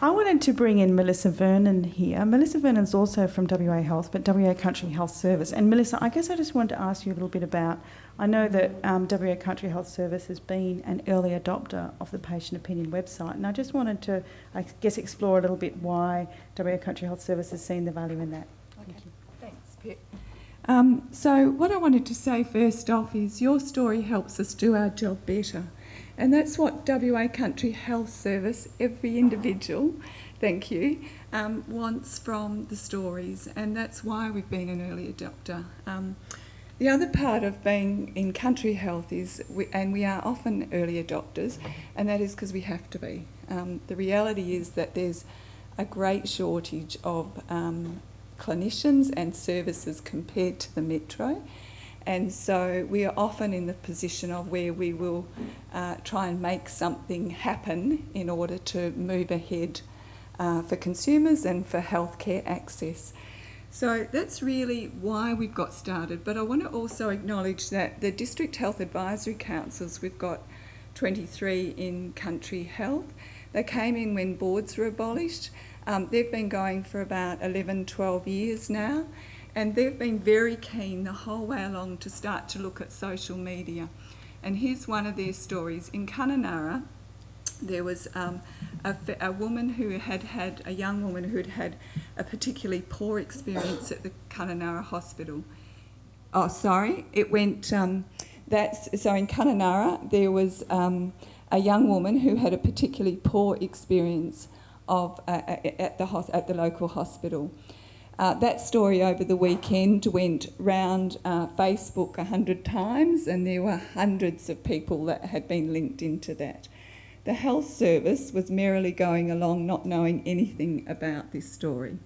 I wanted to bring in Melissa Vernon here. Melissa Vernon is also from WA Health, but WA Country Health Service. And Melissa, I guess I just wanted to ask you a little bit about, I know that WA Country Health Service has been an early adopter of the patient opinion website, and I just wanted to, I guess, explore a little bit why WA Country Health Service has seen the value in that. Okay. Thank you. Thanks, Pip. So what I wanted to say first off is your story helps us do our job better. And that's what WA Country Health Service, every individual, thank you, wants from the stories. And that's why we've been an early adopter. The other part of being in country health is, we are often early adopters, and that is because we have to be. The reality is that there's a great shortage of clinicians and services compared to the metro. And so we are often in the position of where we will try and make something happen in order to move ahead for consumers and for healthcare access. So that's really why we've got started. But I want to also acknowledge that the District Health Advisory Councils, we've got 23 in country health. They came in when boards were abolished. They've been going for about 11, 12 years now. And they've been very keen the whole way along to start to look at social media. And here's one of their stories. In Kununurra, there was a woman who had a young woman who had had a particularly poor experience at the Kununurra hospital. Oh, sorry, it went, so in Kununurra, there was a young woman who had a particularly poor experience at the local hospital. That story over the weekend went round Facebook 100 times, and there were hundreds of people that had been linked into that. The health service was merrily going along not knowing anything about this story.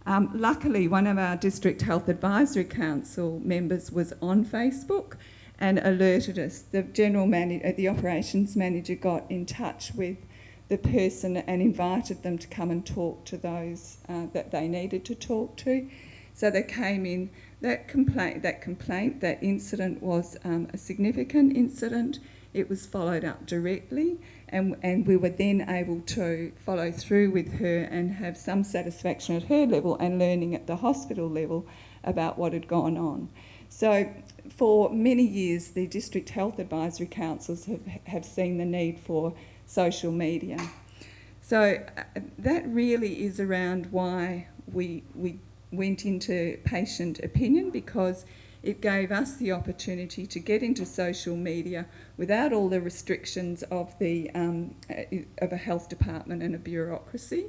Luckily, one of our District Health Advisory Council members was on Facebook and alerted us. The operations manager got in touch with the person and invited them to come and talk to those that they needed to talk to. So they came in. That incident was a significant incident. It was followed up directly, and we were then able to follow through with her and have some satisfaction at her level and learning at the hospital level about what had gone on. So for many years, the District Health Advisory Councils have seen the need for social media. So that really is around why we went into patient opinion, because it gave us the opportunity to get into social media without all the restrictions of a health department and a bureaucracy.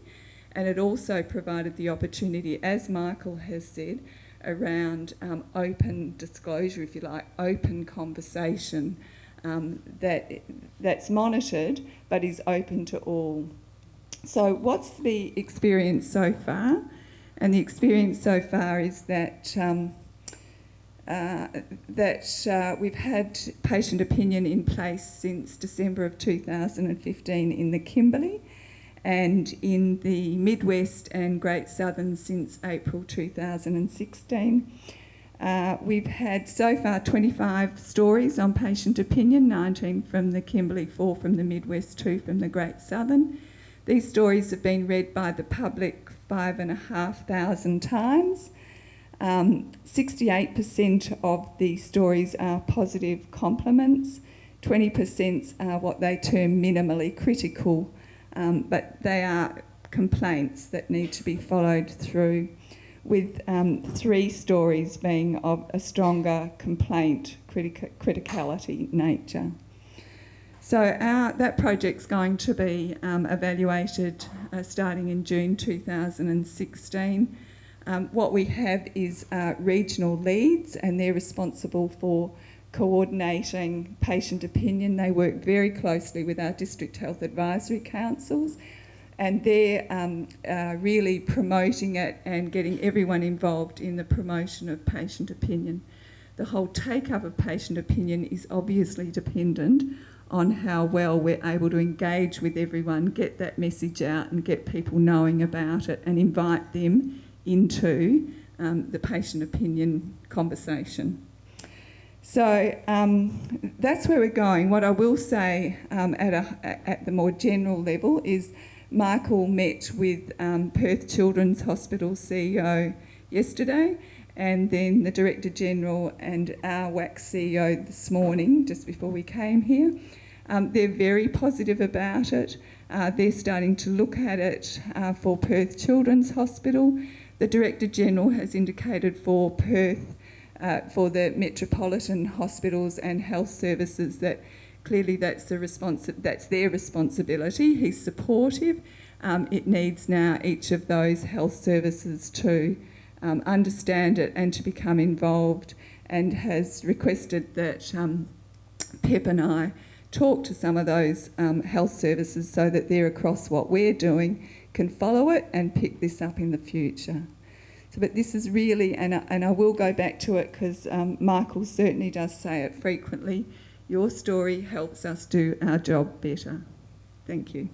And it also provided the opportunity, as Michael has said, around open disclosure, if you like, open conversation that's monitored but is open to all. So what's the experience so far? And the experience so far is that we've had patient opinion in place since December of 2015 in the Kimberley, and in the Midwest and Great Southern since April 2016. We've had so far 25 stories on patient opinion, 19 from the Kimberley, 4 from the Midwest, 2 from the Great Southern. These stories have been read by the public 5,500 times. 68% of the stories are positive compliments, 20% are what they term minimally critical, but they are complaints that need to be followed through, with 3 stories being of a stronger complaint criticality nature. So that project's going to be evaluated starting in June 2016. What we have is regional leads, and they're responsible for coordinating patient opinion. They work very closely with our District Health Advisory Councils, and they're really promoting it and getting everyone involved in the promotion of patient opinion. The whole take-up of patient opinion is obviously dependent on how well we're able to engage with everyone, get that message out and get people knowing about it and invite them into the patient opinion conversation. So that's where we're going. What I will say at the more general level is Michael met with Perth Children's Hospital CEO yesterday, and then the Director General and our WACS CEO this morning, just before we came here. They're very positive about it. They're starting to look at it for Perth Children's Hospital. The Director General has indicated for Perth, for the metropolitan hospitals and health services, that clearly that's their responsibility. He's supportive. It needs now each of those health services to understand it and to become involved, and has requested that Pip and I talk to some of those health services so that they're across what we're doing, can follow it and pick this up in the future. So, but this is really, and I will go back to it because Michael certainly does say it frequently, your story helps us do our job better. Thank you.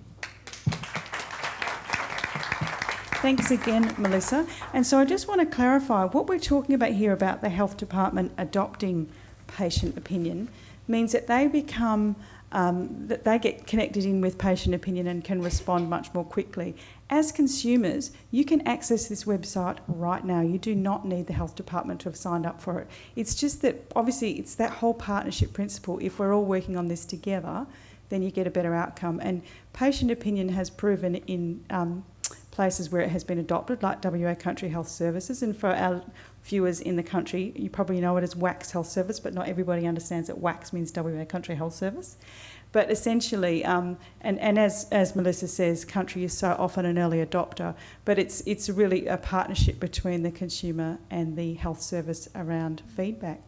Thanks again, Melissa. And so I just want to clarify, what we're talking about here about the health department adopting patient opinion means that they become, that they get connected in with patient opinion and can respond much more quickly. As consumers, you can access this website right now. You do not need the health department to have signed up for it. It's just that, obviously, it's that whole partnership principle. If we're all working on this together, then you get a better outcome. And patient opinion has proven in places where it has been adopted, like WA Country Health Services. And for our viewers in the country, you probably know it as WACS Health Service, but not everybody understands that WACS means WA Country Health Service. But essentially, and as Melissa says, Country is so often an early adopter, but it's really a partnership between the consumer and the health service around feedback.